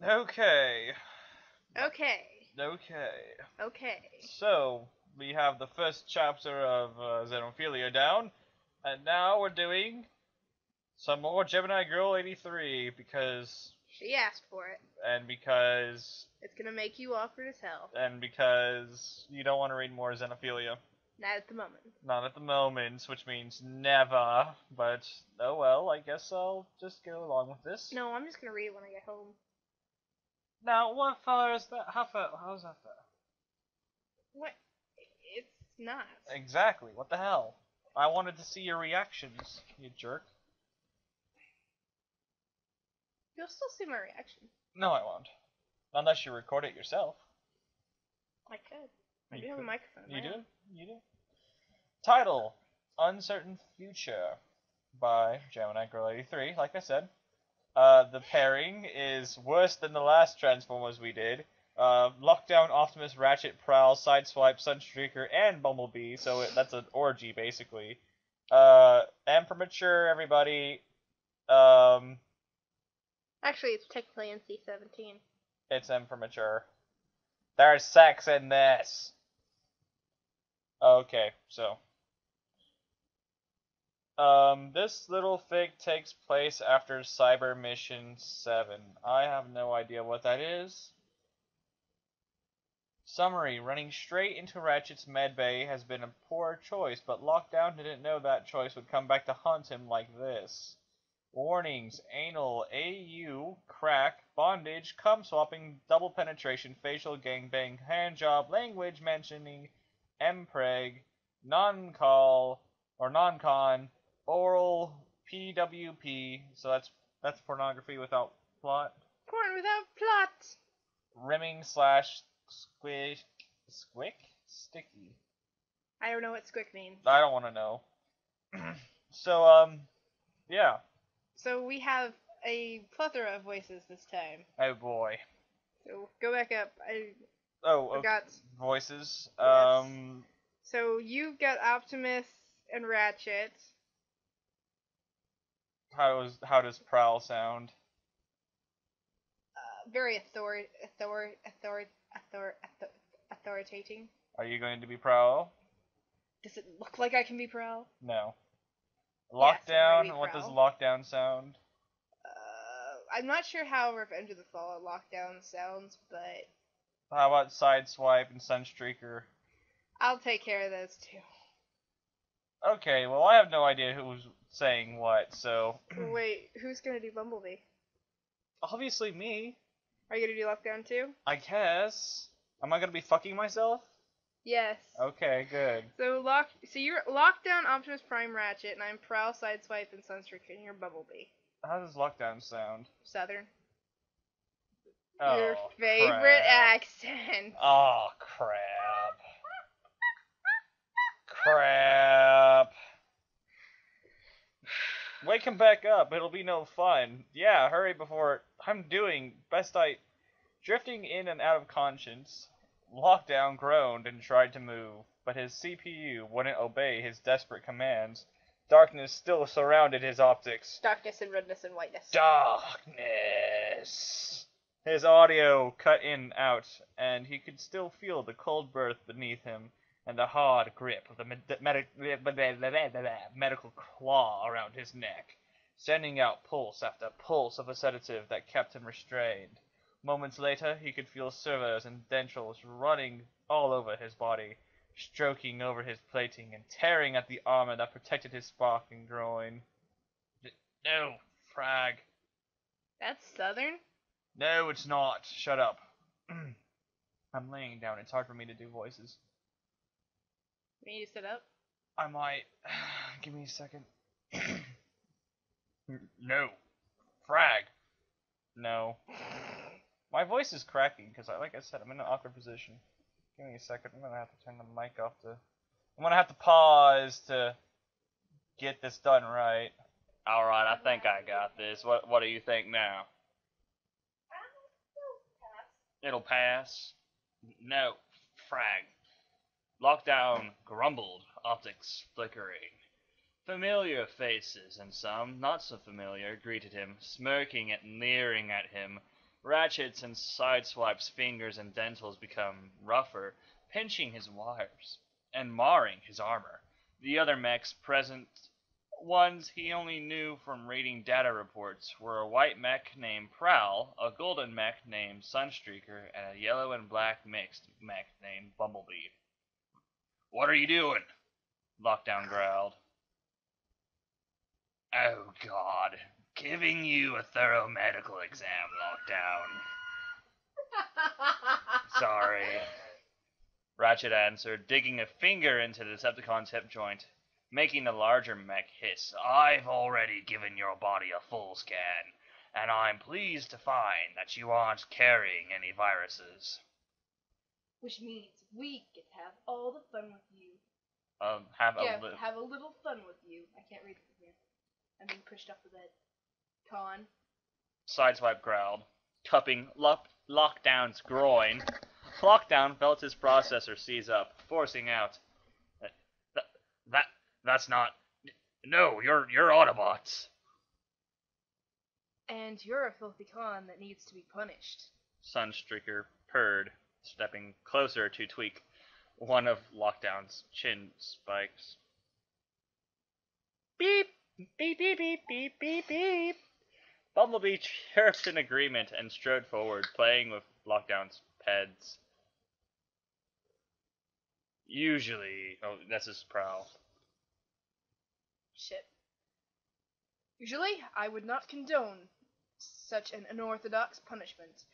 Okay. Okay. Okay. Okay. So, we have the first chapter of Xenophilia down, and now we're doing some more Gemini Girl 83 She asked for it. because It's gonna make you awkward as hell. you don't want to read more Xenophilia. Not at the moment. Not at the moment, which means never, but oh well, I guess I'll just go along with this. No, I'm just gonna read it when I get home. Now, what far is that? How's that fair? What? It's not. Exactly, what the hell? I wanted to see your reactions, you jerk. You'll still see my reaction. No, I won't. Unless you record it yourself. I could. I You do have a could. microphone. You do? You do? Title: Uncertain Future by Gemini Girl 83, like I said. The pairing is worse than the last Transformers we did. Lockdown, Optimus, Ratchet, Prowl, Sideswipe, Sunstreaker, and Bumblebee, so that's an orgy, basically. M for mature, everybody. Um, Actually, it's technically NC-17. it's M for mature. There's sex in this! Okay, so this little fic takes place after Cyber Mission 7. I have no idea what that is. Summary: running straight into Ratchet's medbay has been a poor choice, but Lockdown didn't know that choice would come back to haunt him like this. Warnings: anal, AU, crack, bondage, cum swapping, double penetration, facial gangbang, handjob, language mentioning, mpreg, non-call, or non-con, oral, PWP, so that's pornography without plot, Porn without plot! rimming slash squish, squick? Sticky. I don't know what squick means. I don't want to know. So, yeah. So we have a plethora of voices this time. Oh boy. So go back up. I Oh, okay. forgot. Voices. Yes. So you've got Optimus and Ratchet. How does Prowl sound? Very authoritating. Are you going to be Prowl? Does it look like I can be Prowl? No. Yes, I'm gonna Lockdown. be What does Prowl. lockdown sound? I'm not sure how Revenge of the Fallen Lockdown sounds, but How about Sideswipe and Sunstreaker? I'll take care of those two. Okay, well I have no idea who's saying what, so Wait, who's gonna do Bumblebee? obviously me. Are you gonna do Lockdown too? I guess. Am I gonna be fucking myself? Yes. Okay, good. So you're Lockdown, Optimus Prime, Ratchet, and I'm Prowl, Sideswipe, and Sunstreaker, and you're Bumblebee. How does lockdown sound? Southern. Your Oh, favorite crap. accent. Oh, crap. Crap. Wake him back up. It'll be no fun. Yeah, hurry before I'm doing best I. Drifting in and out of conscience, Lockdown groaned and tried to move, but his CPU wouldn't obey his desperate commands. Darkness still surrounded his optics. Darkness and redness and whiteness. Darkness. His audio cut in and out, and he could still feel the cold breath beneath him and the hard grip of the medical claw around his neck, sending out pulse after pulse of a sedative that kept him restrained. Moments later, he could feel servos and dentals running all over his body, stroking over his plating and tearing at the armor that protected his spark and groin. No, frag. That's Southern? No, it's not. Shut up. I'm laying down. It's hard for me to do voices. We need to sit up? I might. Give me a second. No. Frag. No. My voice is cracking because, like I said, I'm in an awkward position. Give me a second. I'm gonna have to turn the mic off to. I'm gonna have to pause to get this done right. All right, I think I got this. What do you think now? It'll pass. No, frag. Lockdown grumbled, optics flickering. Familiar faces and some not so familiar greeted him, smirking and leering at him. Ratchet's and Sideswipe's fingers and dentals become rougher, pinching his wires and marring his armor. The other mechs present, ones he only knew from reading data reports, were a white mech named Prowl, a golden mech named Sunstreaker, and a yellow and black mixed mech named Bumblebee. "What are you doing?" Lockdown growled. "Oh, God. Giving you a thorough medical exam, Lockdown." "Sorry," Ratchet answered, digging a finger into the Decepticon's hip joint, making the larger mech hiss. "I've already given your body a full scan, and I'm pleased to find that you aren't carrying any viruses." Which means we get to have all the fun with you. Have a little fun with you. I can't read from here. I'm being pushed off the bed. Con. Sideswipe growled, cupping Lockdown's groin. Lockdown felt his processor seize up, forcing out, That's not... No, you're Autobots." "And you're a filthy con that needs to be punished." Sunstreaker purred, stepping closer to tweak one of Lockdown's chin spikes. "Beep! Beep, beep, beep, beep, beep, beep." Bumblebee chirped in agreement and strode forward, playing with Lockdown's peds. "Usually..." Oh, that's his Prowl. Shit. "Usually, I would not condone such an unorthodox punishment,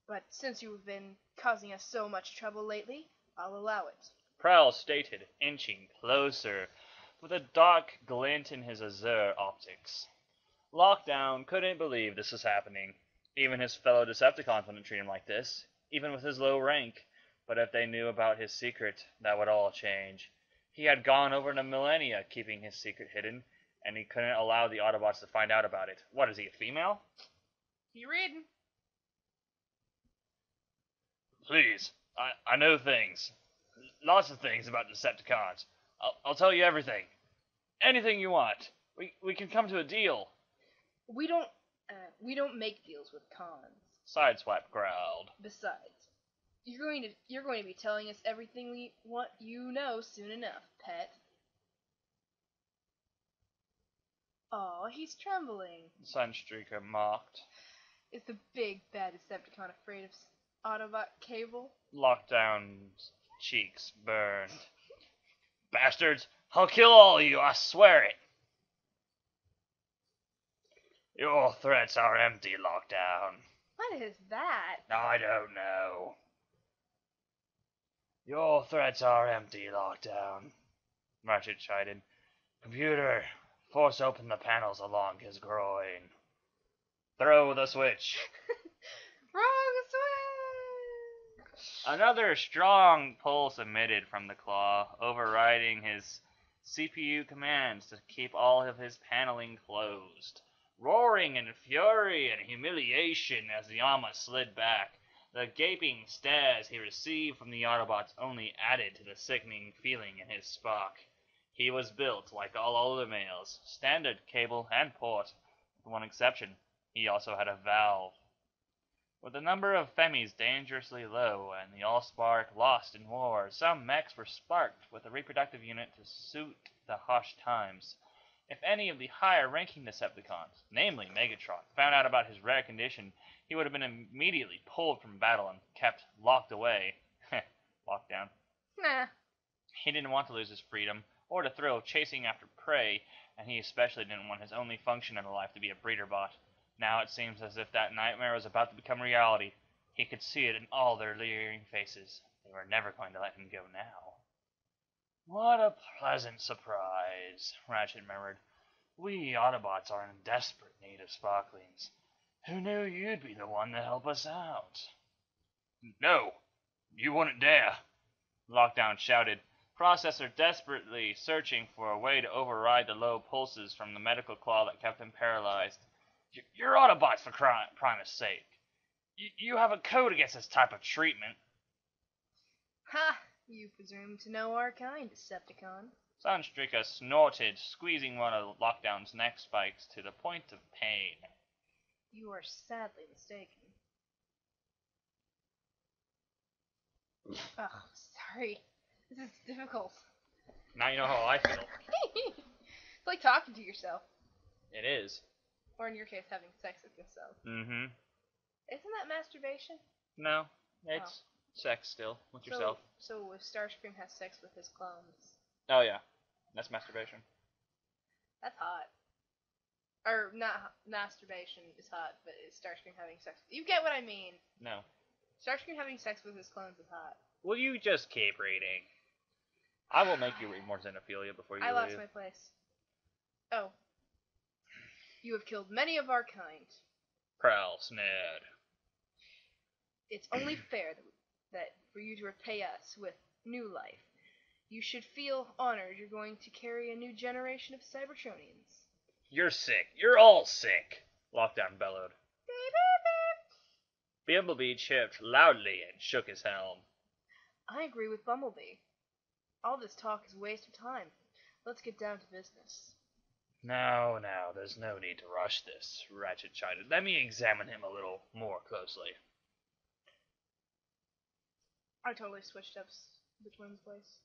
but since you've been causing us so much trouble lately, I'll allow it." Prowl stated, inching closer, with a dark glint in his azure optics. Lockdown couldn't believe this was happening. Even his fellow Decepticons wouldn't treat him like this, even with his low rank. But if they knew about his secret, that would all change. He had gone over the millennia keeping his secret hidden, and he couldn't allow the Autobots to find out about it. What, is he a female? You reading? "Please, I know things. Lots of things about Decepticons. I'll tell you everything. Anything you want. We can come to a deal." We don't make deals with cons. Sideswipe growled. Besides, you're going to be telling us everything we want you know soon enough, pet. Aw, he's trembling. Sunstreaker mocked. Is the big bad Decepticon afraid of Autobot Cable? Lockdown's cheeks burned. "Bastards, I'll kill all of you, I swear it." "Your threats are empty, Lockdown." What is that? "I don't know." "Your threats are empty, Lockdown," Ratchet chided. "Computer, force open the panels along his groin. Throw the switch." Wrong switch! Another strong pulse emitted from the claw, overriding his CPU commands to keep all of his paneling closed. Roaring in fury and humiliation as the armor slid back, the gaping stares he received from the Autobots only added to the sickening feeling in his spark. He was built like all other males, standard, cable, and port, with one exception. He also had a valve. With the number of Femis dangerously low and the Allspark lost in war, some mechs were sparked with a reproductive unit to suit the harsh times. If any of the higher-ranking Decepticons, namely Megatron, found out about his rare condition, he would have been immediately pulled from battle and kept locked away. Locked down. Nah. He didn't want to lose his freedom, or the thrill of chasing after prey, and he especially didn't want his only function in life to be a breeder bot. Now it seems as if that nightmare was about to become reality. He could see it in all their leering faces. They were never going to let him go now. "What a pleasant surprise," Ratchet murmured. "We Autobots are in desperate need of sparklings. Who knew you'd be the one to help us out?" "No, you wouldn't dare," Lockdown shouted, processor desperately searching for a way to override the low pulses from the medical claw that kept him paralyzed. "You're Autobots, for Primus' sake. You have a code against this type of treatment." Ha! You presume to know our kind, Decepticon. Sunstreaker snorted, squeezing one of Lockdown's neck spikes to the point of pain. You are sadly mistaken. Ugh, sorry. This is difficult. Now you know how I feel. It's like talking to yourself. It is. Or in your case, having sex with yourself. Mm-hmm. Isn't that masturbation? No, it's sex still with yourself. So if Starscream has sex with his clones, Oh yeah, that's masturbation. that's hot. Or not masturbation is hot, but it's Starscream having sex. You get what I mean? No. Starscream having sex with his clones is hot. Will you just keep reading? I will make you read more Xenophilia before you leave. I lost my place. Oh. You have killed many of our kind. Prowl, Sned. It's only fair that for you to repay us with new life. You should feel honored you're going to carry a new generation of Cybertronians. You're sick. You're all sick. Lockdown bellowed. Bumblebee chirped loudly and shook his helm. I agree with Bumblebee. All this talk is a waste of time. Let's get down to business. No, there's no need to rush this, Ratchet chided. Let me examine him a little more closely. I totally switched up the twins' place.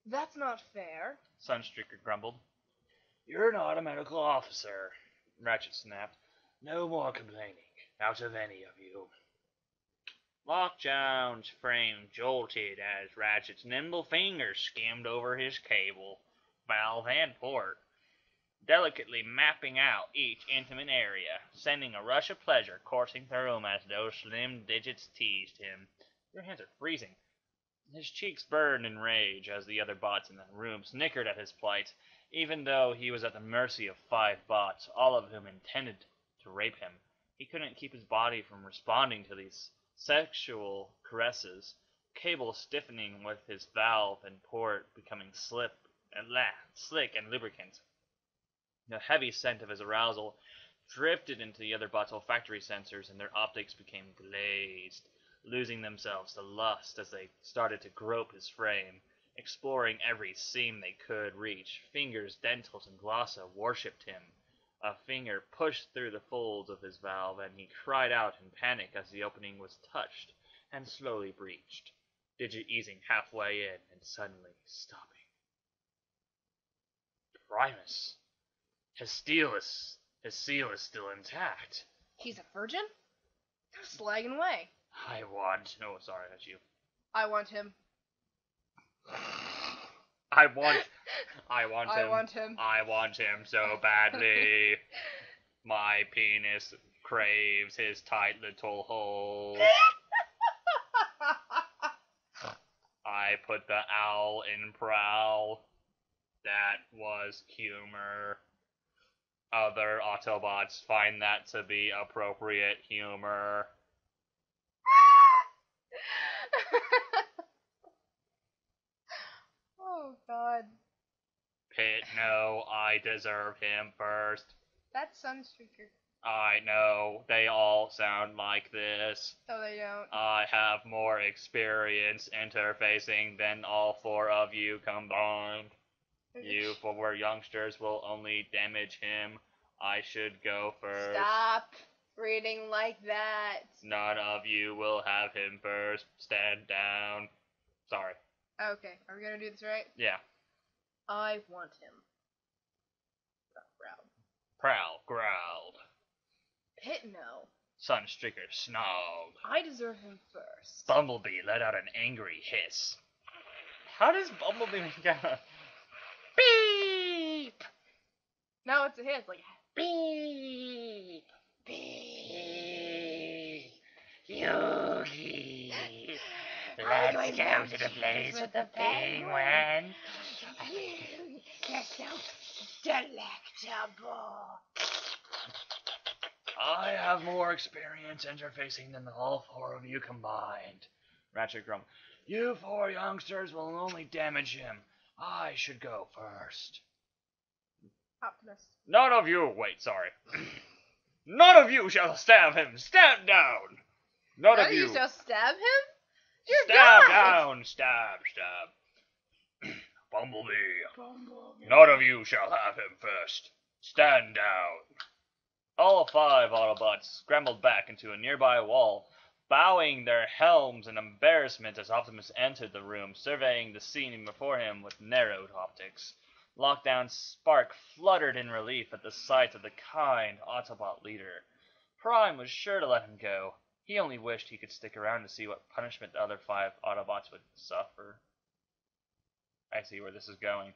That's not fair. Sunstreaker grumbled. You're not a medical officer, Ratchet snapped. No more complaining, out of any of you. Lockjawn's frame jolted as Ratchet's nimble fingers skimmed over his cable, valve, and port, delicately mapping out each intimate area, sending a rush of pleasure coursing through him as those slim digits teased him. Your hands are freezing. His cheeks burned in rage as the other bots in the room snickered at his plight, even though he was at the mercy of 5 bots, all of whom intended to rape him. He couldn't keep his body from responding to these sexual caresses, cable stiffening with his valve and port becoming slick and lubricant. The heavy scent of his arousal drifted into the other bots' olfactory sensors, and their optics became glazed, losing themselves to lust as they started to grope his frame, exploring every seam they could reach. Fingers, dentals, and glossa worshipped him. A finger pushed through the folds of his valve, and he cried out in panic as the opening was touched and slowly breached, digit easing halfway in and suddenly stopping. Primus. His seal is still intact. He's a virgin? Slagging away. No, sorry, that's you. I want him. I want him. I want him So badly. My penis craves his tight little hole. I put the owl in prowl. That was humor. Other Autobots find that to be appropriate humor. Oh, God. Pit, no, I deserve him first. That's Sunstreaker. I know, they all sound like this. Oh, they don't. I have more experience interfacing than all 4 of you combined. You 4 youngsters will only damage him. I should go first. Stop reading like that. None of you will have him first. Stand down. Sorry. Okay, are we gonna do this right? Yeah. I want him. Growled. Prowl growled. Pit, no. Sunstreaker snarled. I deserve him first. Bumblebee let out an angry hiss. How does Bumblebee make a beep? No, it's a hiss, like Beep. Beep. Yogi. Let's go to the place with the penguins. You're so delectable. I have more experience interfacing than all 4 of you combined. Ratchet grumbled. You 4 youngsters will only damage him. I should go first. Optimus. None of you... Wait, sorry. None of you shall stab him. Stand down. None of you shall stab him? You're Stab God. down. Stab. Bumblebee. None of you shall have him first. Stand down. All 5 Autobots scrambled back into a nearby wall, bowing their helms in embarrassment as Optimus entered the room, surveying the scene before him with narrowed optics. Lockdown's spark fluttered in relief at the sight of the kind Autobot leader. Prime was sure to let him go. He only wished he could stick around to see what punishment the other 5 Autobots would suffer. I see where this is going.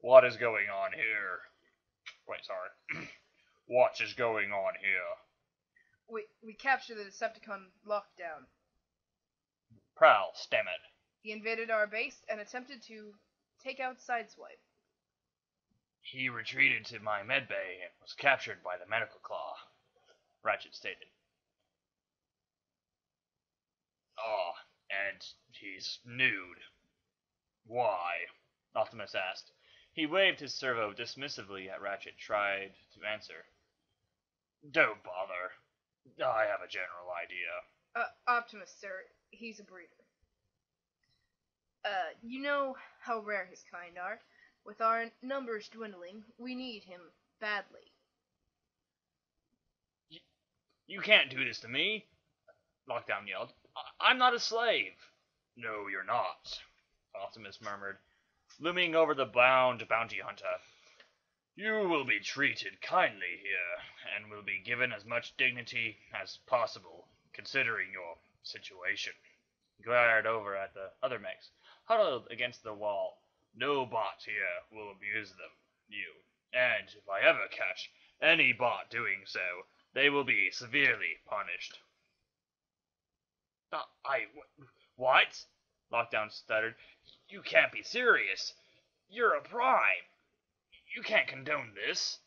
What is going on here? Wait, sorry. What is going on here? We captured the Decepticon Lockdown. Prowl, stem it. He invaded our base and attempted to take out Sideswipe. He retreated to my medbay and was captured by the medical claw, Ratchet stated. Oh, and he's nude. Why? Optimus asked. He waved his servo dismissively at Ratchet, tried to answer. Don't bother. I have a general idea. Optimus, sir. He's a breeder. You know how rare his kind are. With our numbers dwindling, we need him badly. You can't do this to me, Lockdown yelled. I'm not a slave. No, you're not, Optimus murmured, looming over the bound bounty hunter. You will be treated kindly here, and will be given as much dignity as possible, considering your situation. He glared over at the other mechs, huddled against the wall. No bot here will abuse you, and if I ever catch any bot doing so, they will be severely punished. What? Lockdown stuttered. You can't be serious. You're a Prime. You can't condone this.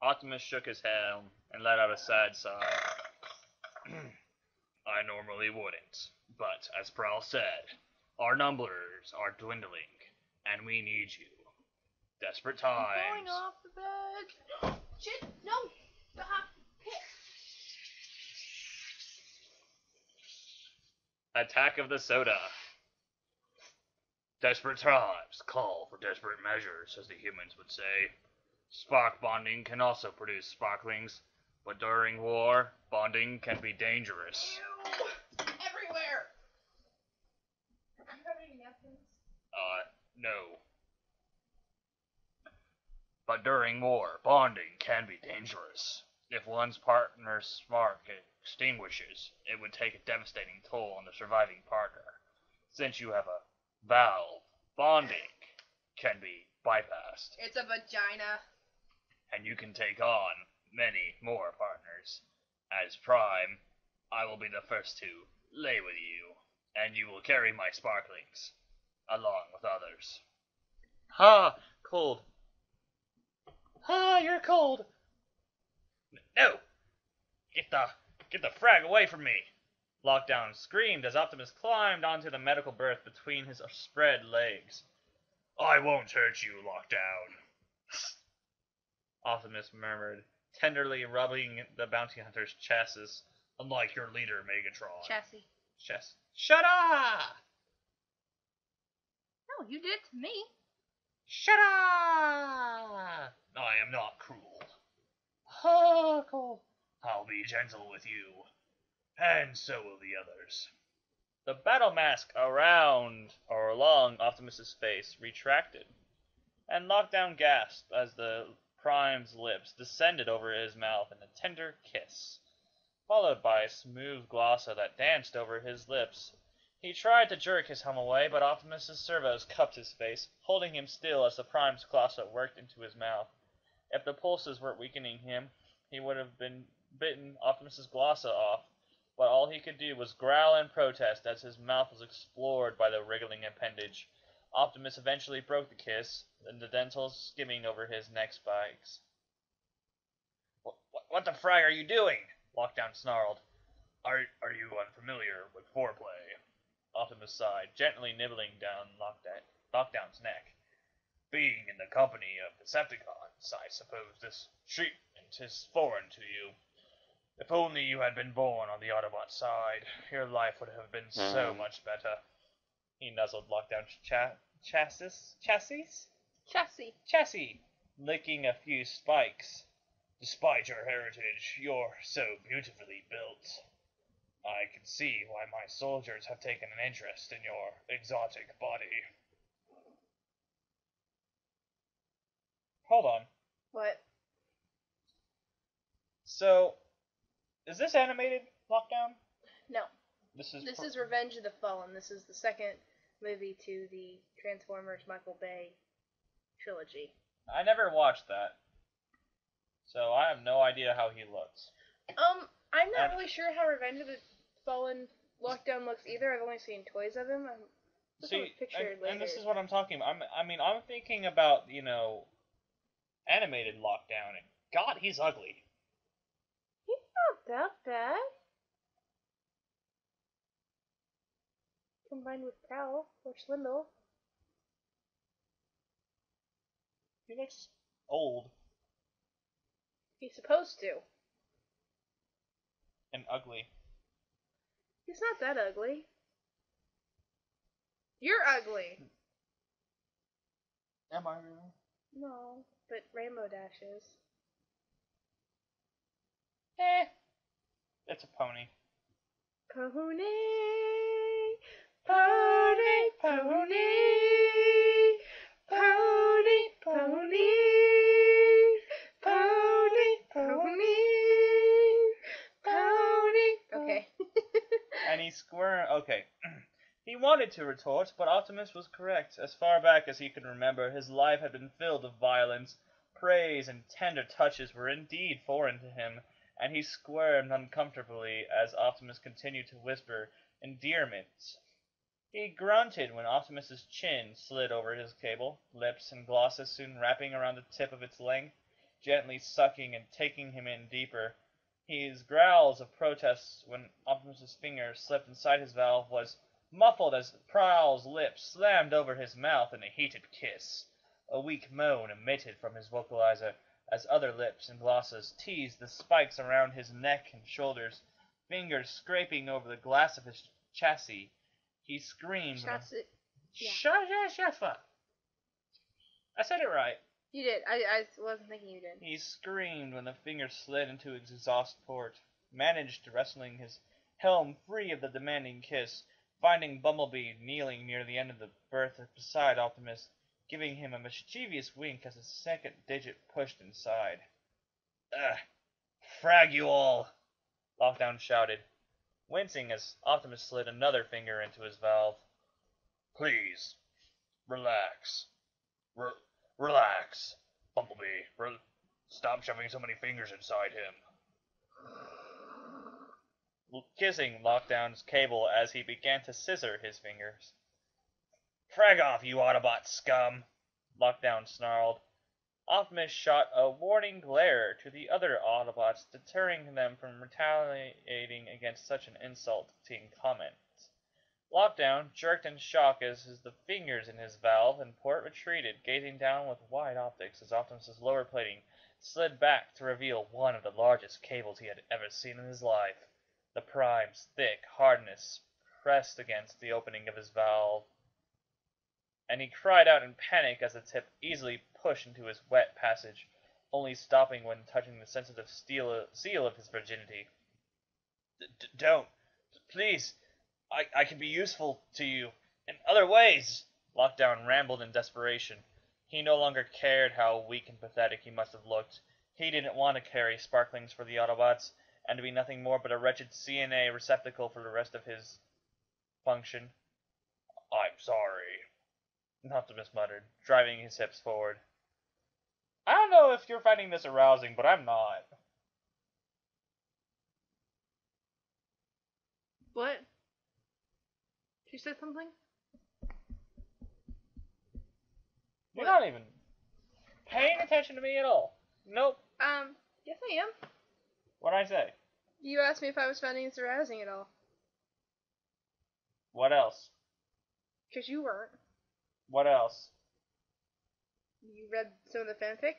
Optimus shook his head and let out a sad sigh. I normally wouldn't, but as Prowl said, our numbers are dwindling, and we need you. Desperate times. I'm going off the bed. Shit, no. Stop. Attack of the Soda. Desperate times call for desperate measures, as the humans would say. Spark bonding can also produce sparklings, but during war, bonding can be dangerous. Ew! Everywhere! Do you have any napkins? No. But during war, bonding can be dangerous. If one's partner's spark extinguishes, it would take a devastating toll on the surviving partner. Since you have a valve, bonding can be bypassed. It's a vagina. And you can take on many more partners. As Prime, I will be the first to lay with you, and you will carry my sparklings, along with others. Ha! Cold. Ha! You're cold! No! Get the frag away from me! Lockdown screamed as Optimus climbed onto the medical berth between his spread legs. I won't hurt you, Lockdown. Optimus murmured, tenderly rubbing the bounty hunter's chassis, unlike your leader, Megatron. Chassis. Shut up! No, you did it to me. Shut up! I am not cruel. Ha, cold. I'll be gentle with you, and so will the others. The battle mask along Optimus's face retracted, and Lockdown gasped as the Prime's lips descended over his mouth in a tender kiss, followed by a smooth glossa that danced over his lips. He tried to jerk his helm away, but Optimus's servos cupped his face, holding him still as the Prime's glossa worked into his mouth. If the pulses weren't weakening him, he would have been bitten Optimus's glossa off, but all he could do was growl and protest as his mouth was explored by the wriggling appendage. Optimus eventually broke the kiss, and the dentals skimming over his neck spikes. What the frag are you doing? Lockdown snarled. Are you unfamiliar with foreplay? Optimus sighed, gently nibbling down Lockdown's neck. Being in the company of Decepticons, I suppose this treatment is foreign to you. If only you had been born on the Autobot side, your life would have been so much better. He nuzzled Lockdown's chassis, licking a few spikes. Despite your heritage, you're so beautifully built. I can see why my soldiers have taken an interest in your exotic body. Hold on. What? So, is this animated, Lockdown? No. This is Revenge of the Fallen. This is the second movie to the Transformers Michael Bay trilogy. I never watched that. So I have no idea how he looks. I'm not really sure how Revenge of the Fallen Lockdown looks either. I've only seen toys of him. And this is what I'm talking about. I'm thinking about, animated Lockdown, and God, he's ugly. He's not that bad. Combined with Prowl or Swindle. He looks old. He's supposed to. And ugly. He's not that ugly. You're ugly. Am I really? No, but Rainbow Dash is. It's a pony. Pony, pony, pony, pony, pony, pony, pony, pony. Okay. And he squirmed. Okay. He wanted to retort, but Optimus was correct. As far back as he could remember, his life had been filled with violence. Praise and tender touches were indeed foreign to him, and he squirmed uncomfortably as Optimus continued to whisper endearments. He grunted when Optimus's chin slid over his cable, lips and glosses soon wrapping around the tip of its length, gently sucking and taking him in deeper. His growls of protest when Optimus's finger slipped inside his valve was muffled as Prowl's lips slammed over his mouth in a heated kiss. A weak moan emitted from his vocalizer as other lips and glosses teased the spikes around his neck and shoulders, fingers scraping over the glass of his chassis. He screamed. Shut. I said it right. You did. I wasn't thinking you did. He screamed when the finger slid into his exhaust port, managed wresting his helm free of the demanding kiss, finding Bumblebee kneeling near the end of the berth beside Optimus, giving him a mischievous wink as the second digit pushed inside. Ugh! Frag you all! Lockdown shouted, wincing as Optimus slid another finger into his valve. Please, relax. Relax, Bumblebee. Stop shoving so many fingers inside him. Kissing Lockdown's cable as he began to scissor his fingers. Frag off, you Autobot scum! Lockdown snarled. Optimus shot a warning glare to the other Autobots, deterring them from retaliating against such an insulting comment. Lockdown jerked in shock as the fingers in his valve and port retreated, gazing down with wide optics as Optimus's lower plating slid back to reveal one of the largest cables he had ever seen in his life. The prime's thick hardness pressed against the opening of his valve, and he cried out in panic as the tip easily pushed into his wet passage, only stopping when touching the sensitive seal of his virginity. Don't. Please. I can be useful to you in other ways, Lockdown rambled in desperation. He no longer cared how weak and pathetic he must have looked. He didn't want to carry sparklings for the Autobots, and to be nothing more but a wretched CNA receptacle for the rest of his function. I'm sorry, Optimus muttered, driving his hips forward. I don't know if you're finding this arousing, but I'm not. What? She said something? You're not even paying attention to me at all. Nope. Yes I am. What'd I say? You asked me if I was finding this arousing at all. What else? 'Cause you weren't. What else? You read some of the fanfic?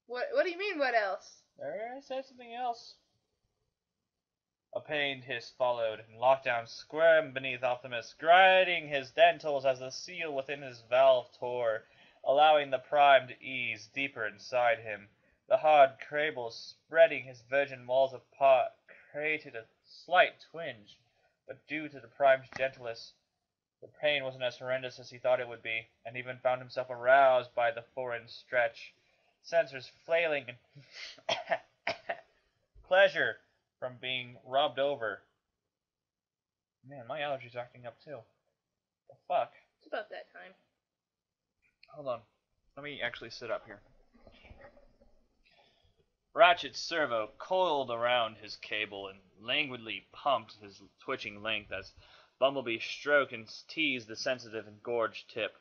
What do you mean, what else? I said something else. A pained hiss followed, and Lockdown squirmed beneath Optimus, grinding his dentals as the seal within his valve tore. allowing the prime to ease deeper inside him. The hard cable spreading his virgin walls apart created a slight twinge, but due to the prime's gentleness, the pain wasn't as horrendous as he thought it would be, and even found himself aroused by the foreign stretch, sensors flailing in pleasure from being rubbed over. Man, my allergies are acting up too. The fuck? It's about that time. Hold on. Let me actually sit up here. Ratchet's servo coiled around his cable and languidly pumped his twitching length as Bumblebee stroked and teased the sensitive and gorged tip.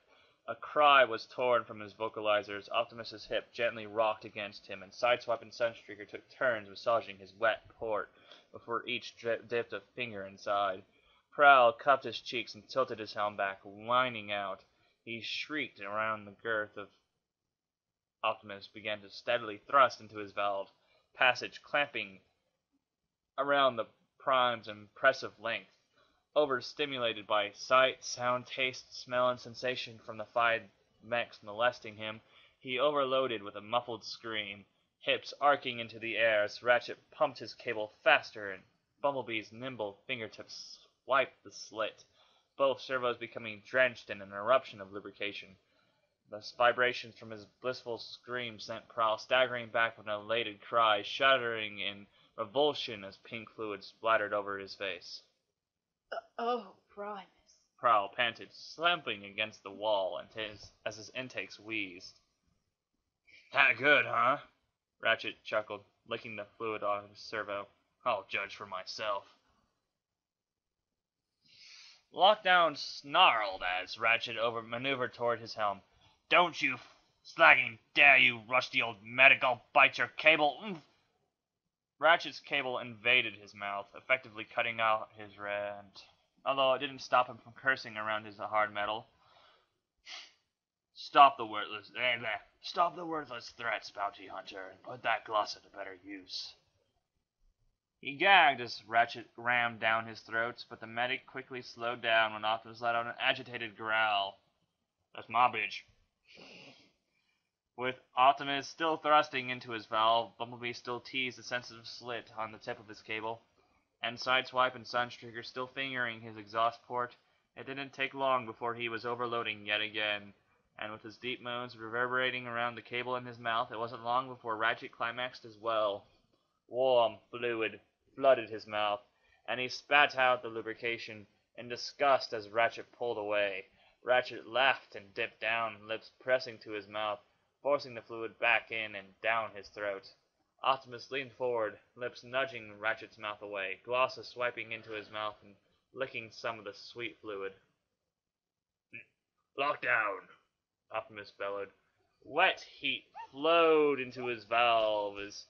A cry was torn from his vocalizers. Optimus's hip gently rocked against him, and Sideswipe and Sunstreaker took turns massaging his wet port before each dipped a finger inside. Prowl cupped his cheeks and tilted his helm back, whining out. He shrieked around the girth of Optimus began to steadily thrust into his valve passage, clamping around the prime's impressive length. Overstimulated by sight, sound, taste, smell, and sensation from the five mechs molesting him, he overloaded with a muffled scream, hips arcing into the air as Ratchet pumped his cable faster and Bumblebee's nimble fingertips swiped the slit, both servos becoming drenched in an eruption of lubrication. The vibrations from his blissful scream sent Prowl staggering back with an elated cry, shuddering in revulsion as pink fluid splattered over his face. Oh, Primus. Prowl panted, slumping against the wall as his intakes wheezed. That good, huh? Ratchet chuckled, licking the fluid off his servo. I'll judge for myself. Lockdown snarled as Ratchet maneuvered toward his helm. Don't you slagging dare, you rusty old medic! I'll bite your cable! Ratchet's cable invaded his mouth, effectively cutting out his rant, although it didn't stop him from cursing around his hard metal. Stop the worthless threats, bounty hunter, and put that glossa to better use. He gagged as Ratchet rammed down his throat, but the medic quickly slowed down when Optimus let out an agitated growl. That's my bitch. With Optimus still thrusting into his valve, Bumblebee still teased a sensitive slit on the tip of his cable, and Sideswipe and Sunstreaker still fingering his exhaust port. It didn't take long before he was overloading yet again, and with his deep moans reverberating around the cable in his mouth, it wasn't long before Ratchet climaxed as well. Warm fluid flooded his mouth, and he spat out the lubrication in disgust as Ratchet pulled away. Ratchet laughed and dipped down, lips pressing to his mouth, forcing the fluid back in and down his throat. Optimus leaned forward, lips nudging Ratchet's mouth away, Glossa swiping into his mouth and licking some of the sweet fluid. Lockdown! Optimus bellowed. Wet heat flowed into his valve as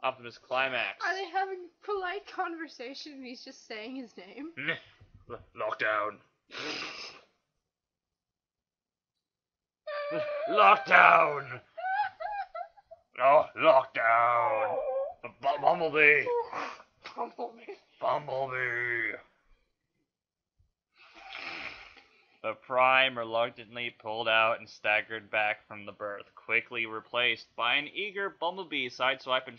Optimus climaxed. Are they having polite conversation and he's just saying his name? Lockdown. Lockdown! Oh, lockdown! Bumblebee! Bumblebee! The Prime reluctantly pulled out and staggered back from the berth, quickly replaced by an eager Bumblebee. Sideswipe and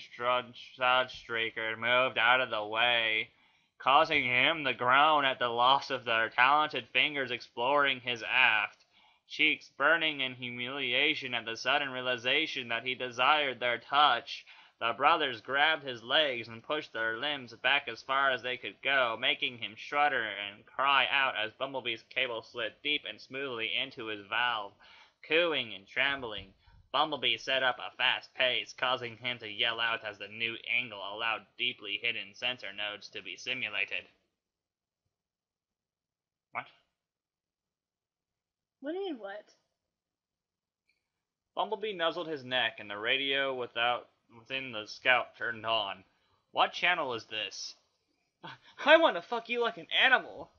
Sunstreaker moved out of the way, causing him to groan at the loss of their talented fingers exploring his aft. Cheeks burning in humiliation at the sudden realization that he desired their touch, the brothers grabbed his legs and pushed their limbs back as far as they could go, making him shudder and cry out as Bumblebee's cable slid deep and smoothly into his valve. Cooing and trembling, Bumblebee set up a fast pace, causing him to yell out as the new angle allowed deeply hidden sensor nodes to be simulated. What? What do you mean, what? Bumblebee nuzzled his neck, and the radio within the Scout turned on. What channel is this? I want to fuck you like an animal.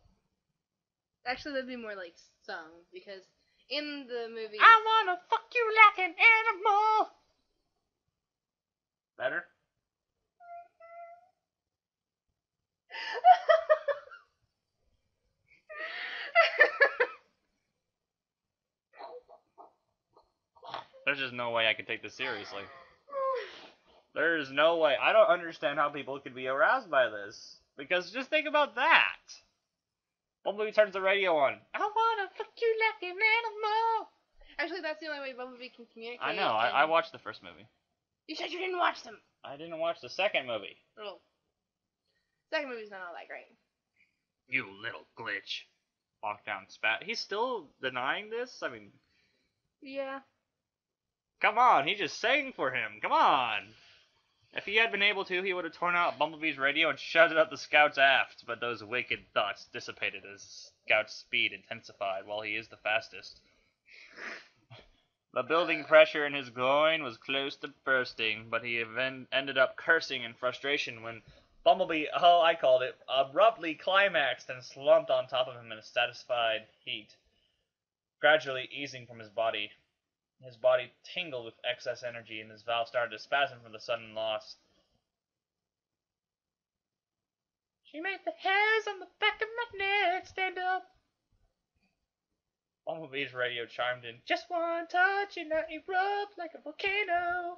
Actually, that'd be more like sung, because in the movie... I want to fuck you like an animal. Better? There's just no way I could take this seriously. There's no way. I don't understand how people could be aroused by this. Because just think about that. Bumblebee turns the radio on. I wanna fuck you like an animal. Actually, that's the only way Bumblebee can communicate. I know. I watched the first movie. You said you didn't watch them. I didn't watch the second movie. Oh. Second movie's not all that great. You little glitch. Lockdown spat. He's still denying this? I mean... Yeah. Come on, he just sang for him. Come on. If he had been able to, he would have torn out Bumblebee's radio and shoved it up the Scout's aft, but those wicked thoughts dissipated as Scout's speed intensified while he is the fastest. The building pressure in his groin was close to bursting, but he ended up cursing in frustration when Bumblebee, I called it, abruptly climaxed and slumped on top of him in a satisfied heat, gradually easing from his body. His body tingled with excess energy, and his valve started to spasm from the sudden loss. She made the hairs on the back of my neck stand up. Bumblebee's radio chimed in. Just one touch and I erupt like a volcano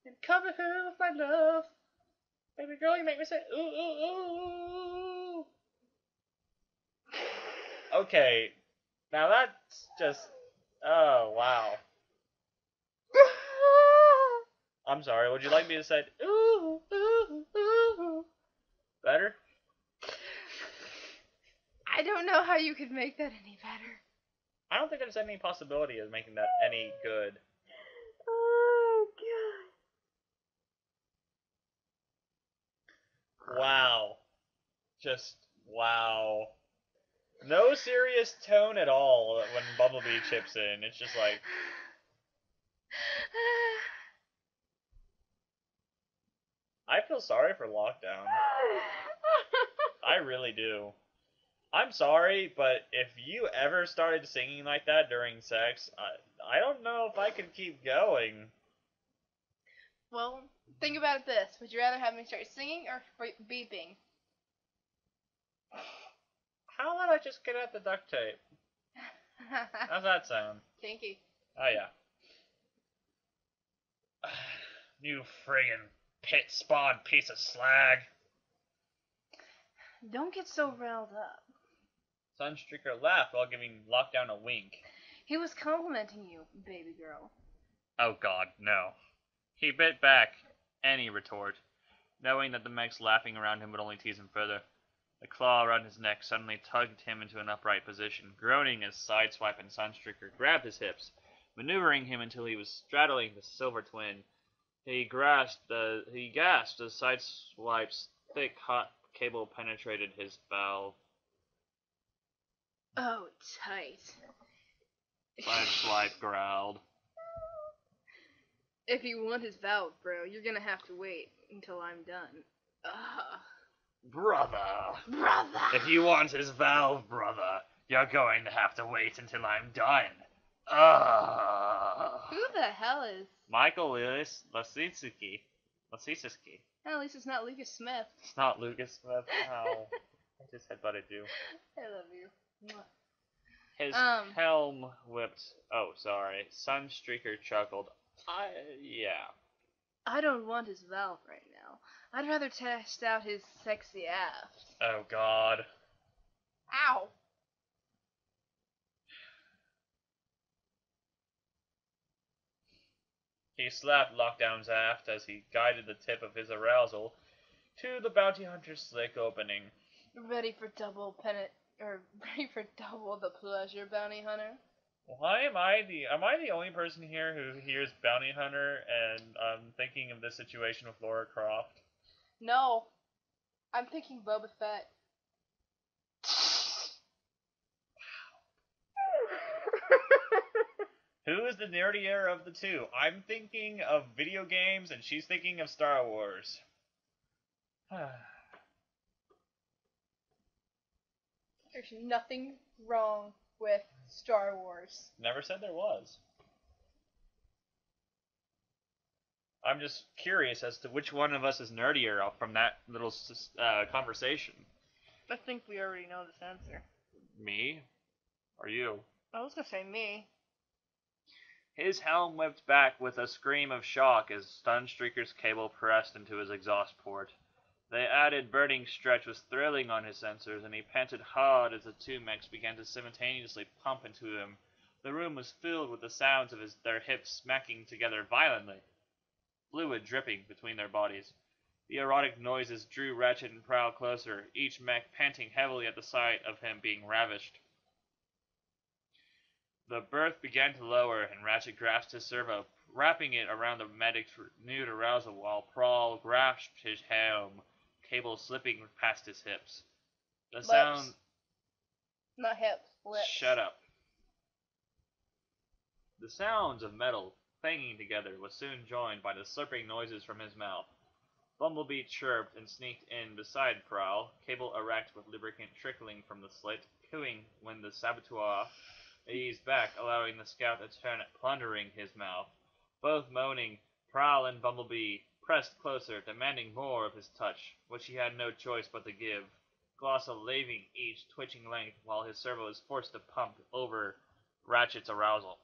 and cover her with my love. Baby girl, you make me say ooh, ooh, ooh. Okay, now that's just... Oh, wow. I'm sorry, would you like me to say ooh, ooh, ooh? Better? I don't know how you could make that any better. I don't think there's any possibility of making that any good. Oh, God. Wow. Just, wow. No serious tone at all when Bumblebee chips in. It's just like... I feel sorry for Lockdown. I really do. I'm sorry, but if you ever started singing like that during sex, I don't know if I could keep going. Well, think about it this. Would you rather have me start singing or beeping? How about I just get out the duct tape? How's that sound? Kinky. Oh, yeah. You friggin' pit-spawned piece of slag. Don't get so riled up. Sunstreaker laughed while giving Lockdown a wink. He was complimenting you, baby girl. Oh god, no. He bit back any retort, knowing that the mechs laughing around him would only tease him further. The claw around his neck suddenly tugged him into an upright position, groaning as Sideswipe and Sunstreaker grabbed his hips, maneuvering him until he was straddling the Silver Twin. He gasped as Sideswipe's thick, hot cable penetrated his valve. Oh, tight. Sideswipe growled. If you want his valve, bro, you're gonna have to wait until I'm done. Brother. If you want his valve, brother, you're going to have to wait until I'm done. Who the hell is... Michael Lasitsky. At least it's not Lucas Smith. It's not Lucas Smith. Ow. I just headbutted you. I love you. His helm whipped. Oh, sorry. Sunstreaker chuckled. Yeah. I don't want his valve right now. I'd rather test out his sexy aft. Oh, God. Ow. He slapped Lockdown's aft as he guided the tip of his arousal to the bounty hunter's slick opening. Ready for double the pleasure, bounty hunter? Why am I the only person here who hears bounty hunter and I'm thinking of this situation with Laura Croft? No. I'm thinking Boba Fett. Who is the nerdier of the two? I'm thinking of video games and she's thinking of Star Wars. There's nothing wrong with Star Wars. Never said there was. I'm just curious as to which one of us is nerdier from that little conversation. I think we already know this answer. Me? Or you? I was gonna say me. His helm whipped back with a scream of shock as Sunstreaker's cable pressed into his exhaust port. The added burning stretch was thrilling on his sensors, and he panted hard as the two mechs began to simultaneously pump into him. The room was filled with the sounds of their hips smacking together violently, fluid dripping between their bodies. The erotic noises drew Ratchet and Prowl closer, each mech panting heavily at the sight of him being ravished. The berth began to lower, and Ratchet grasped his servo, wrapping it around the medic's renewed arousal, while Prowl grasped his helm, cable slipping past his hips. The Lips. sound... Not hips, lips. Shut up. The sounds of metal clanging together was soon joined by the slurping noises from his mouth. Bumblebee chirped and sneaked in beside Prowl, cable erect with lubricant trickling from the slit, cooing when the saboteur eased back, allowing the scout to turn it, plundering his mouth. Both moaning, Prowl and Bumblebee pressed closer, demanding more of his touch, which he had no choice but to give, Glossa laving each twitching length while his servo was forced to pump over Ratchet's arousal.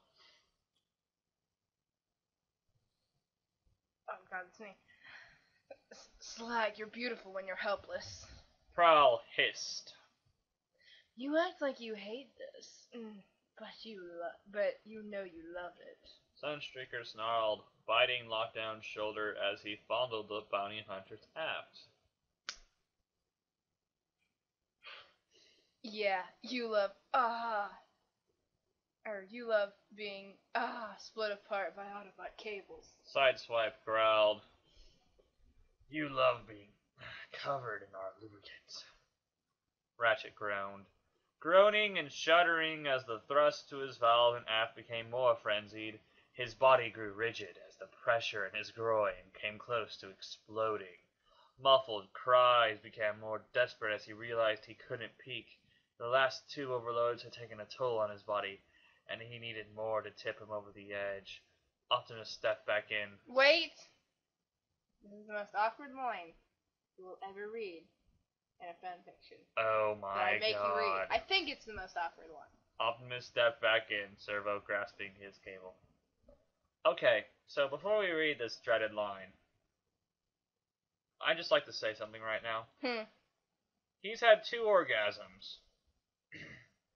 Oh god, it's me. Slag, you're beautiful when you're helpless. Prowl hissed. You act like you hate this, but you know you love it. Sunstreaker snarled, biting Lockdown's shoulder as he fondled the bounty hunter's aft. Yeah, you love being split apart by Autobot cables. Sideswipe growled, "You love being covered in our lubricants." Ratchet groaned, groaning and shuddering as the thrust to his valve and aft became more frenzied. His body grew rigid as the pressure in his groin came close to exploding. Muffled cries became more desperate as he realized he couldn't peak. The last two overloads had taken a toll on his body, and he needed more to tip him over the edge. Optimus stepped back in. Wait! This is the most awkward line you will ever read in a fanfiction. Oh That I my make you read. god. I think it's the most awkward one. Optimus stepped back in, servo grasping his cable. Okay, so before we read this dreaded line, I'd just like to say something right now. He's had 2 orgasms,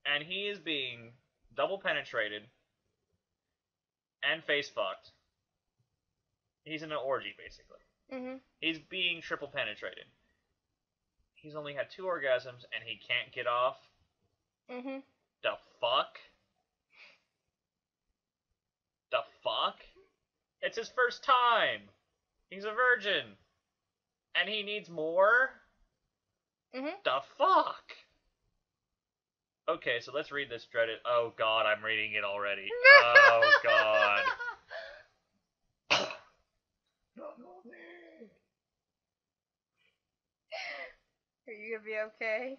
and he is being double penetrated and face fucked. He's in an orgy, basically. He's being triple penetrated. He's only had 2 orgasms, and he can't get off. The fuck? The fuck? It's his first time! He's a virgin! And he needs more? The fuck? Okay, so let's read this dreaded... Oh god, I'm reading it already. Oh god. Are you gonna be okay?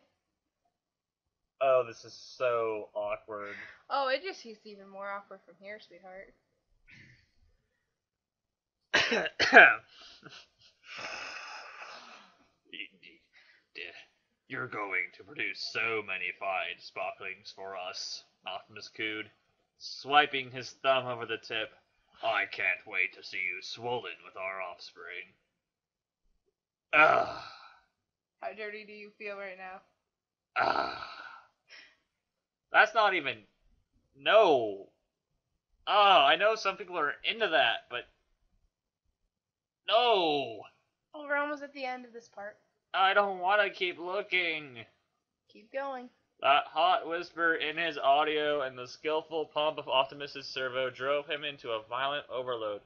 Oh, this is so awkward. Oh, it just gets even more awkward from here, sweetheart. You're going to produce so many fine sparklings for us, Optimus cooed, swiping his thumb over the tip. I can't wait to see you swollen with our offspring. Ugh. How dirty do you feel right now? That's not even... No. I know some people are into that, but... No. Oh, we're almost at the end of this part. I don't want to keep looking. Keep going. That hot whisper in his audio and the skillful pump of Optimus's servo drove him into a violent overload,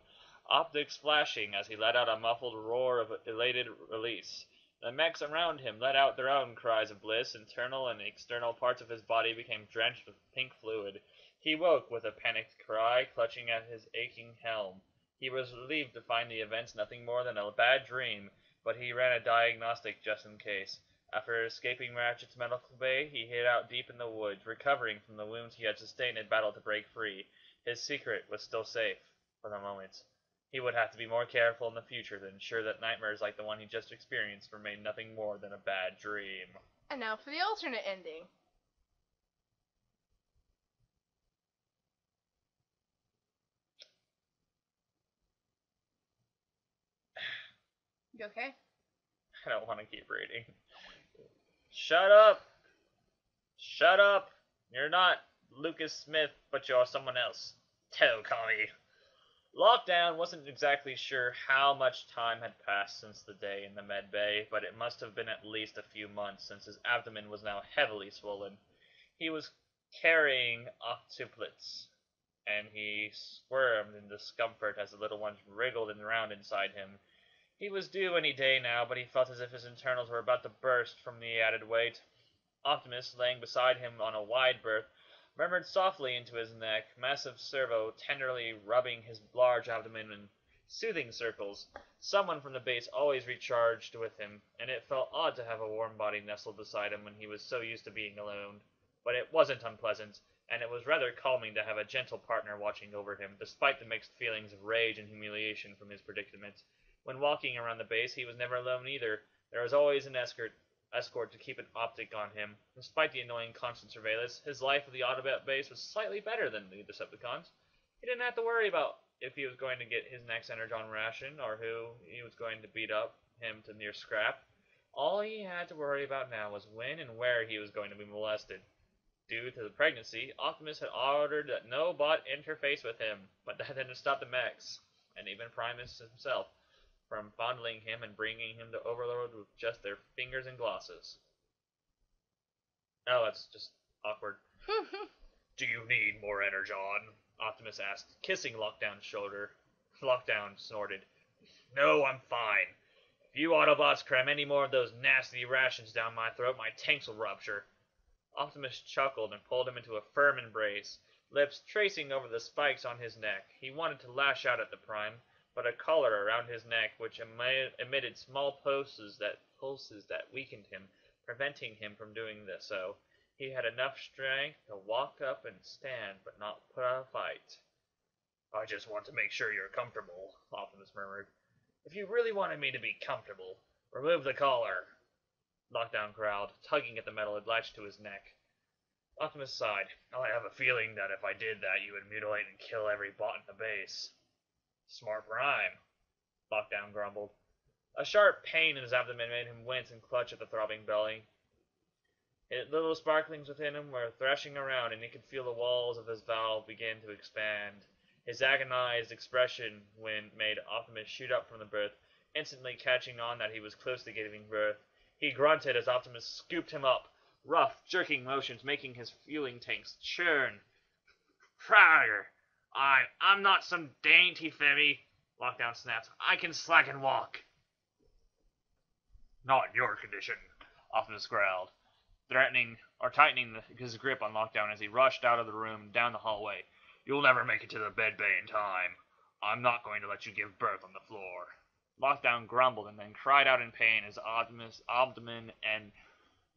optics flashing as he let out a muffled roar of elated release. The mechs around him let out their own cries of bliss. Internal and external parts of his body became drenched with pink fluid. He woke with a panicked cry, clutching at his aching helm. He was relieved to find the events nothing more than a bad dream, but he ran a diagnostic just in case. After escaping Ratchet's medical bay, he hid out deep in the woods, recovering from the wounds he had sustained in battle to break free. His secret was still safe, for the moment. He would have to be more careful in the future to ensure that nightmares like the one he just experienced remained nothing more than a bad dream. And now for the alternate ending. You okay? I don't want to keep reading. Shut up! Shut up! You're not Lucas Smith, but you're someone else. Tell-Connie. Lockdown wasn't exactly sure how much time had passed since the day in the med bay, but it must have been at least a few months since his abdomen was now heavily swollen. He was carrying octuplets, and he squirmed in discomfort as the little ones wriggled around inside him. He was due any day now, but he felt as if his internals were about to burst from the added weight. Optimus, laying beside him on a wide berth, murmured softly into his neck, massive servo tenderly rubbing his large abdomen in soothing circles. Someone from the base always recharged with him, and it felt odd to have a warm body nestled beside him when he was so used to being alone. But it wasn't unpleasant, and it was rather calming to have a gentle partner watching over him, despite the mixed feelings of rage and humiliation from his predicament. When walking around the base, he was never alone either. There was always an escort to keep an optic on him. Despite the annoying constant surveillance, his life at the Autobot base was slightly better than the Decepticons. He didn't have to worry about if he was going to get his next Energon ration, or who he was going to beat up him to near scrap. All he had to worry about now was when and where he was going to be molested. Due to the pregnancy, Optimus had ordered that no bot interface with him, but that didn't stop the mechs, and even Primus himself, from fondling him and bringing him to overload with just their fingers and glosses. Oh, that's just awkward. Do you need more Energon? Optimus asked, kissing Lockdown's shoulder. Lockdown snorted. No, I'm fine. If you Autobots cram any more of those nasty rations down my throat, my tanks will rupture. Optimus chuckled and pulled him into a firm embrace, lips tracing over the spikes on his neck. He wanted to lash out at the Prime, but a collar around his neck which emitted small pulses that weakened him, preventing him from doing so. He had enough strength to walk up and stand, but not put up a fight. I just want to make sure you're comfortable, Optimus murmured. If you really wanted me to be comfortable, remove the collar, Lockdown growled, tugging at the metal it latched to his neck. Optimus sighed. I have a feeling that if I did that, you would mutilate and kill every bot in the base. Smart Prime, Lockdown grumbled. A sharp pain in his abdomen made him wince and clutch at the throbbing belly. Little sparklings within him were thrashing around, and he could feel the walls of his valve begin to expand. His agonized expression made Optimus shoot up from the berth, instantly catching on that he was close to giving birth. He grunted as Optimus scooped him up, rough, jerking motions making his fueling tanks churn. Fryer! I'm not some dainty femmy, Lockdown snapped. I can slack and walk. Not in your condition, Optimus growled, tightening his grip on Lockdown as he rushed out of the room and down the hallway. You'll never make it to the bed bay in time. I'm not going to let you give birth on the floor. Lockdown grumbled and then cried out in pain as Optimus' abdomen and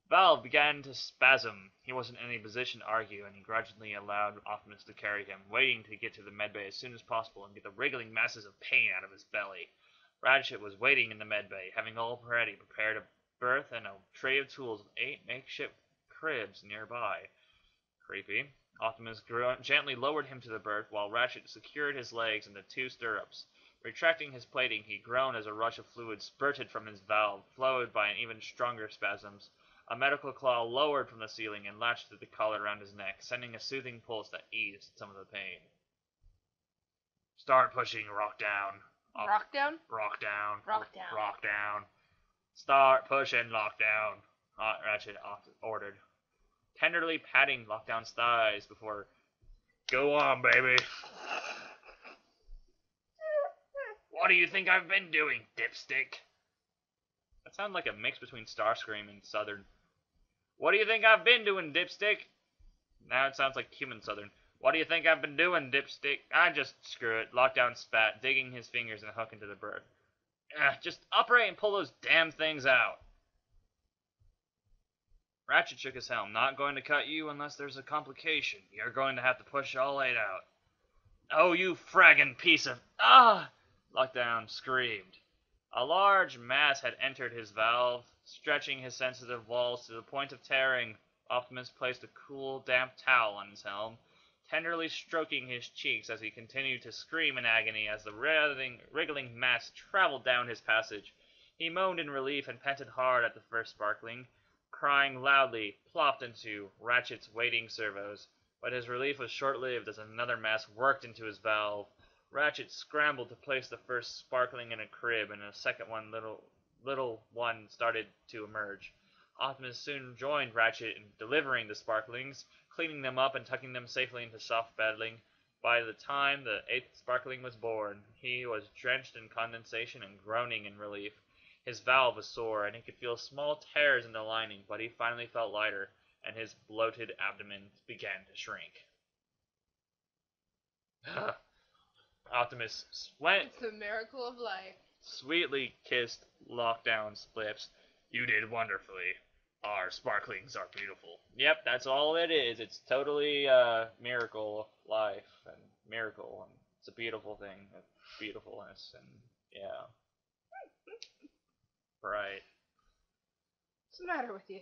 valve began to spasm. He wasn't in any position to argue, and he grudgingly allowed Optimus to carry him, waiting to get to the medbay as soon as possible and get the wriggling masses of pain out of his belly. Ratchet was waiting in the medbay, having already prepared a berth and a tray of tools with 8 makeshift cribs nearby. Creepy. Optimus gently lowered him to the berth while Ratchet secured his legs in the 2 stirrups. Retracting his plating, he groaned as a rush of fluid spurted from his valve, followed by an even stronger spasms. A medical claw lowered from the ceiling and latched to the collar around his neck, sending a soothing pulse that eased some of the pain. Start pushing, Rock down. Rock down? Rock down. Rock down. Rock down. Start pushing, Lockdown, Ratchet ordered, tenderly patting Lockdown's thighs before, Go on, baby. What do you think I've been doing, dipstick? That sounds like a mix between Starscream and Southern. What do you think I've been doing, dipstick? Now it sounds like human Southern. What do you think I've been doing, dipstick? Just screw it. Lockdown spat, digging his fingers and hook into the berth. Just operate and pull those damn things out. Ratchet shook his helm. Not going to cut you unless there's a complication. You're going to have to push all 8 out. Oh, you fragging piece of... Lockdown screamed. A large mass had entered his valve, stretching his sensitive walls to the point of tearing. Optimus placed a cool, damp towel on his helm, tenderly stroking his cheeks as he continued to scream in agony as the wriggling mass traveled down his passage. He moaned in relief and panted hard at the first sparkling. Crying loudly, plopped into Ratchet's waiting servos, but his relief was short-lived as another mass worked into his valve. Ratchet scrambled to place the first sparkling in a crib, and a second one, little one, started to emerge. Optimus soon joined Ratchet in delivering the sparklings, cleaning them up and tucking them safely into soft bedding. By the time the eighth sparkling was born, he was drenched in condensation and groaning in relief. His valve was sore, and he could feel small tears in the lining, but he finally felt lighter, and his bloated abdomen began to shrink. Optimus It's a miracle of life. sweetly kissed Lockdown's lips. You did wonderfully. Our sparklings are beautiful. Yep, that's all it is. It's totally miracle of life and miracle, and it's a beautiful thing, beautifulness, and yeah. Right. What's the matter with you?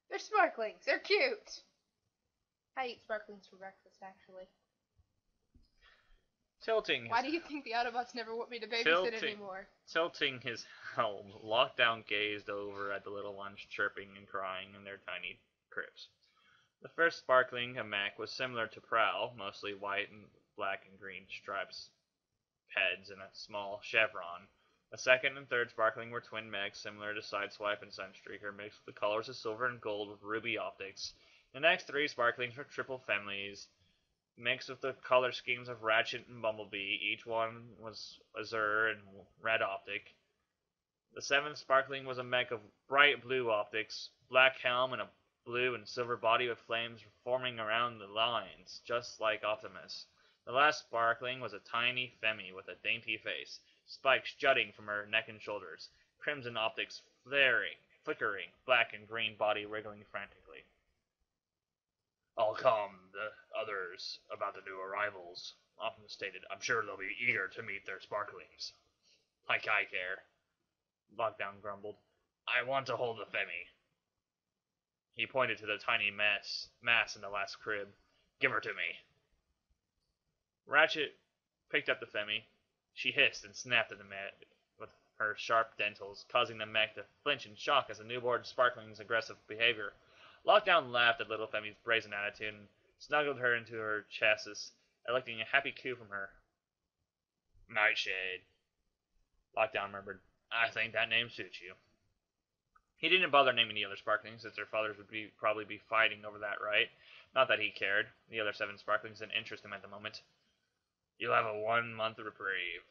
They're sparklings. They're cute. I eat sparklings for breakfast, actually. Why do you think the Autobots never want me to babysit anymore? Tilting his helm, Lockdown gazed over at the little ones chirping and crying in their tiny cribs. The first sparkling, a mech, was similar to Prowl, mostly white and black and green stripes, heads, and a small chevron. The second and third sparkling were twin mechs, similar to Sideswipe and Sunstreaker, mixed with the colors of silver and gold with ruby optics. The next three sparklings were triple families, mixed with the color schemes of Ratchet and Bumblebee. Each one was azure and red optic. The seventh sparkling was a mech of bright blue optics, black helm, and a blue and silver body with flames forming around the lines, just like Optimus. The last sparkling was a tiny Femi with a dainty face, spikes jutting from her neck and shoulders, crimson optics flickering, black and green body wriggling frantically. I'll calm the others about the new arrivals, Optimus stated. I'm sure they'll be eager to meet their sparklings. Like I care, Lockdown grumbled. I want to hold the Femi. He pointed to the tiny mass in the last crib. Give her to me. Ratchet picked up the Femi. She hissed and snapped at the mech with her sharp dentals, causing the mech to flinch in shock as the newborn sparkling's aggressive behavior. Lockdown laughed at little Femi's brazen attitude and snuggled her into her chassis, electing a happy coo from her. Nightshade, Lockdown murmured. I think that name suits you. He didn't bother naming the other sparklings, since their fathers would probably be fighting over that right. Not that he cared. The other 7 sparklings didn't interest him at the moment. You'll have a 1-month reprieve,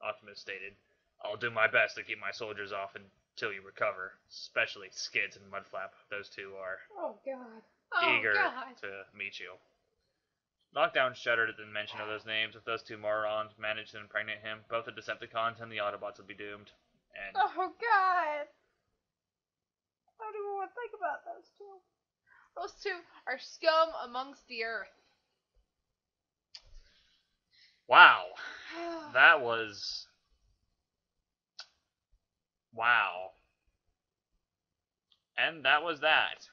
Optimus stated. I'll do my best to keep my soldiers off until you recover, especially Skids and Mudflap. Those two are eager to meet you. Lockdown shuddered at the mention of those names. If those two morons managed to impregnate him, both the Decepticons and the Autobots would be doomed. And oh God! I don't even want to think about those two. Those two are scum amongst the earth. Wow. That was... Wow. And that was that.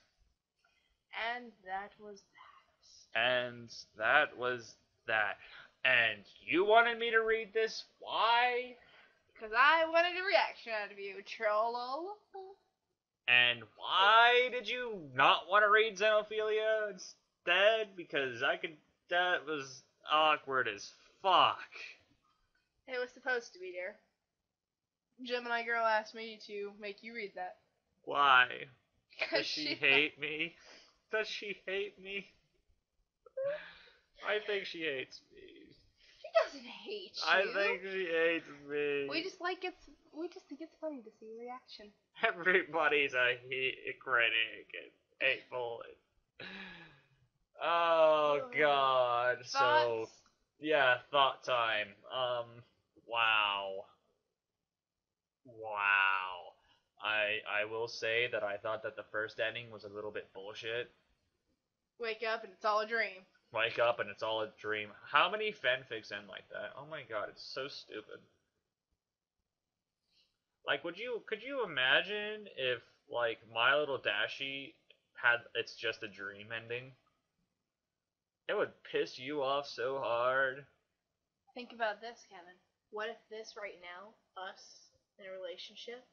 And that was that. And that was that. And you wanted me to read this? Why? Because I wanted a reaction out of you, troll. And why did you not want to read Xenophilia instead? Because that was awkward as fuck. It was supposed to be, dear. Gemini girl asked me to make you read that. Why? Does she hate me? Does she hate me? I think she hates me. She doesn't hate you. I think she hates me. We just think it's funny to see your reaction. Everybody's a critic and hateful. Oh God. Thoughts? So yeah, thought time. Wow. I will say that I thought that the first ending was a little bit bullshit. Wake up and it's all a dream. Wake up and it's all a dream. How many fanfics end like that? Oh my God, it's so stupid. Like, could you imagine if, like, My Little Dashie had It's Just a Dream ending? It would piss you off so hard. Think about this, Kevin. What if this right now, us in a relationship,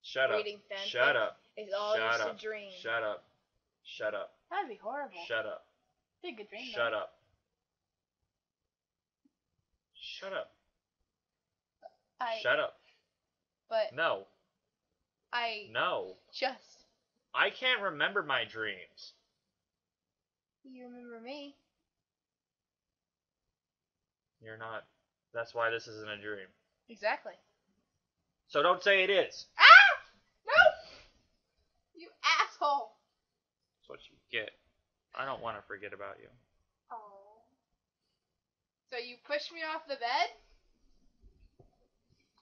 Shut up. reading fanfic Shut up. is all Shut just up. a dream. Shut up. Shut up. That'd be horrible. Shut up. It'd be a good dream, Shut though. up. Shut up. Shut up. But No. No. just. I can't remember my dreams. You remember me? You're not. That's why this isn't a dream. Exactly. So don't say it is. Ah! No! You asshole! That's what you get. I don't want to forget about you. Oh. So you pushed me off the bed?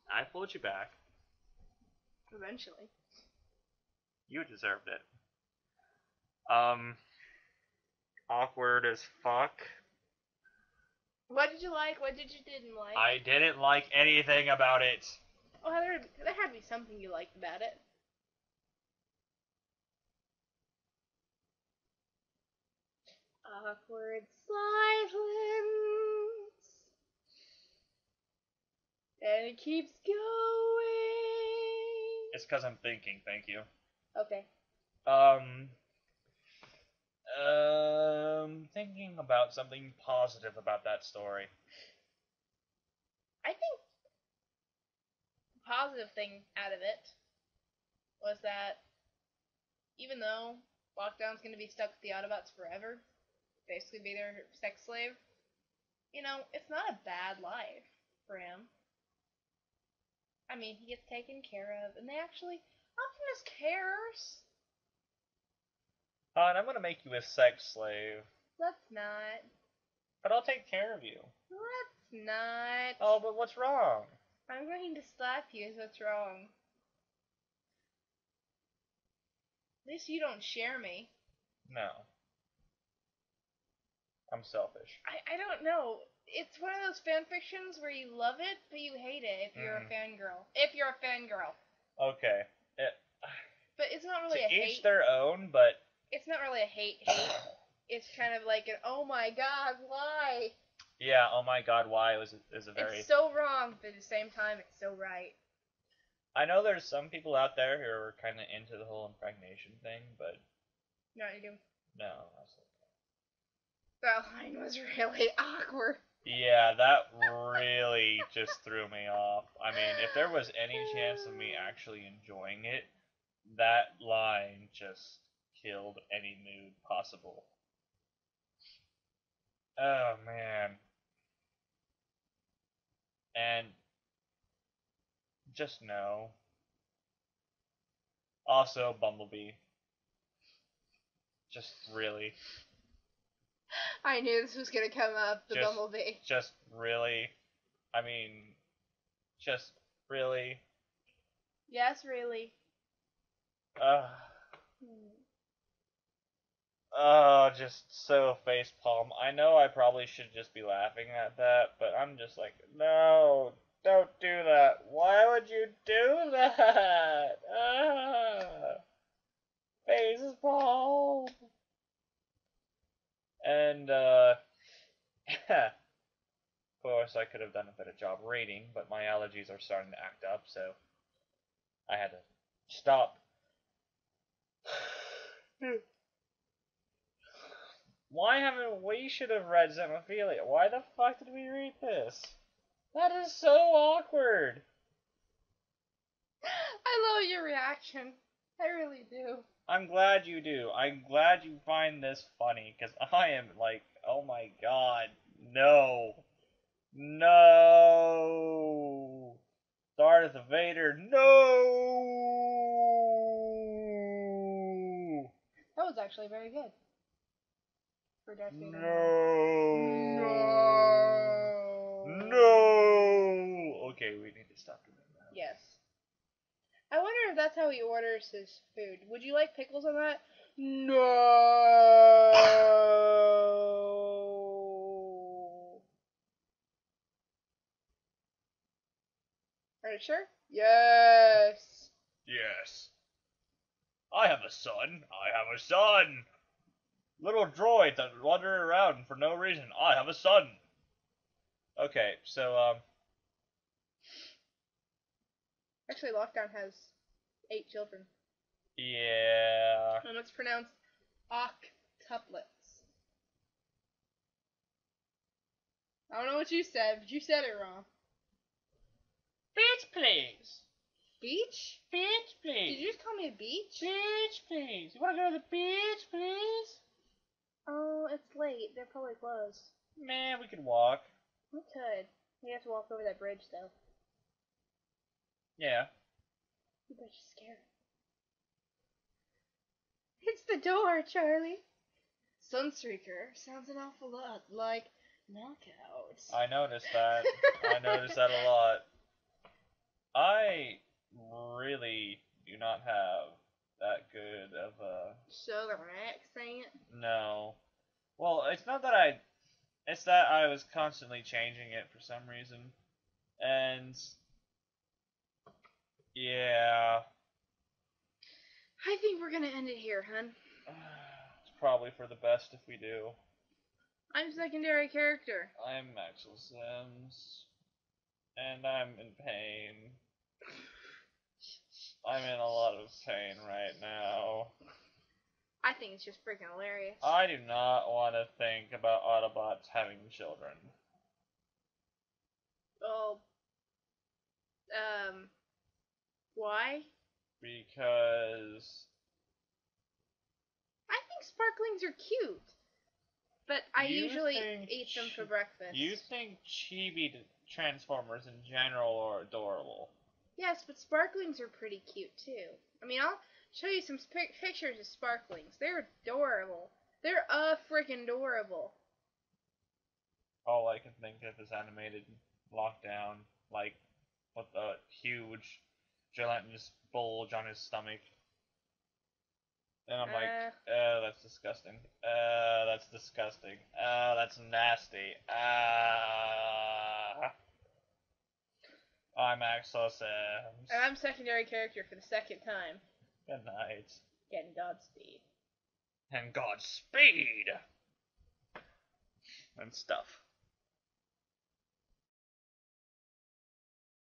I pulled you back. Eventually. You deserved it. Awkward as fuck. What did you like? What did you didn't like? I didn't like anything about it. Oh, there had to be something you liked about it. Awkward silence. And it keeps going. It's because I'm thinking, thank you. Okay. Thinking about something positive about that story. I think the positive thing out of it was that even though Lockdown's going to be stuck with the Autobots forever, basically be their sex slave, you know, it's not a bad life for him. I mean, he gets taken care of, and Optimus cares. And I'm gonna make you a sex slave. Let's not. But I'll take care of you. Let's not. Oh, but what's wrong? I'm going to slap you is what's wrong. At least you don't share me. No. I'm selfish. I don't know. It's one of those fanfictions where you love it, but you hate it if you're a fangirl. If you're a fangirl. Okay. But it's not really a hate. To each their own, but... It's not really a hate. It's kind of like an, oh my god, why? Yeah, oh my god, why is a very... It's so wrong, but at the same time, it's so right. I know there's some people out there who are kind of into the whole impregnation thing, but... No, you do. No, that's okay. That line was really awkward. Yeah, that really just threw me off. I mean, if there was any chance of me actually enjoying it, that line just killed any mood possible. Oh, man. And just no. Also, Bumblebee. Just really. I knew this was gonna come up, Bumblebee. Just really. I mean, just really. Yes, really. Just so facepalm. I know I probably should just be laughing at that, but I'm just like, no, don't do that. Why would you do that? Facepalm. And, of course, I could have done a better job reading, but my allergies are starting to act up, so I had to stop. Why haven't we should have read Xenophilia? Why the fuck did we read this? That is so awkward. I love your reaction. I really do. I'm glad you do. I'm glad you find this funny, because I am like, oh my god, no. No. Darth Vader, no. That was actually very good. For Darth Vader. No. No. Okay, we need to stop doing that. Yes. I wonder if that's how he orders his food. Would you like pickles on that? No. Are you sure? Yes. Yes. I have a son. I have a son. Little droid that wander around for no reason. I have a son. Okay, so, Actually, Lockdown has 8 children. Yeah. And it's pronounced octuplets. I don't know what you said, but you said it wrong. Beach, please. Beach? Beach, please. Did you just call me a beach? Beach, please. You want to go to the beach, please? Oh, it's late. They're probably closed. Man, we could walk. We could. We have to walk over that bridge, though. Yeah. The bridge is scary. It's the door, Charlie. Sunstreaker sounds an awful lot like knockout. I noticed that. I noticed that a lot. I really do not have that good of a Southern accent. no. Well, it's not that it's that I was constantly changing it for some reason. And yeah, I think we're gonna end it here, hun. it's probably for the best if we do. I'm secondary character. I'm Axelsims, and I'm in pain. I'm in a lot of pain right now. I think it's just freaking hilarious. I do not want to think about Autobots having children. Oh, why? Because I think sparklings are cute, but I You usually think eat them for breakfast. you think chibi Transformers in general are adorable. Yes, but sparklings are pretty cute too. I mean, I'll show you some pictures of sparklings. They're adorable. They're freaking adorable. All I can think of is animated Lockdown, like with a huge gelatinous bulge on his stomach. And I'm like, that's disgusting. That's disgusting. That's nasty. I'm Axelsims. And I'm secondary character for the second time. Good night. Getting Godspeed. And Godspeed! And stuff.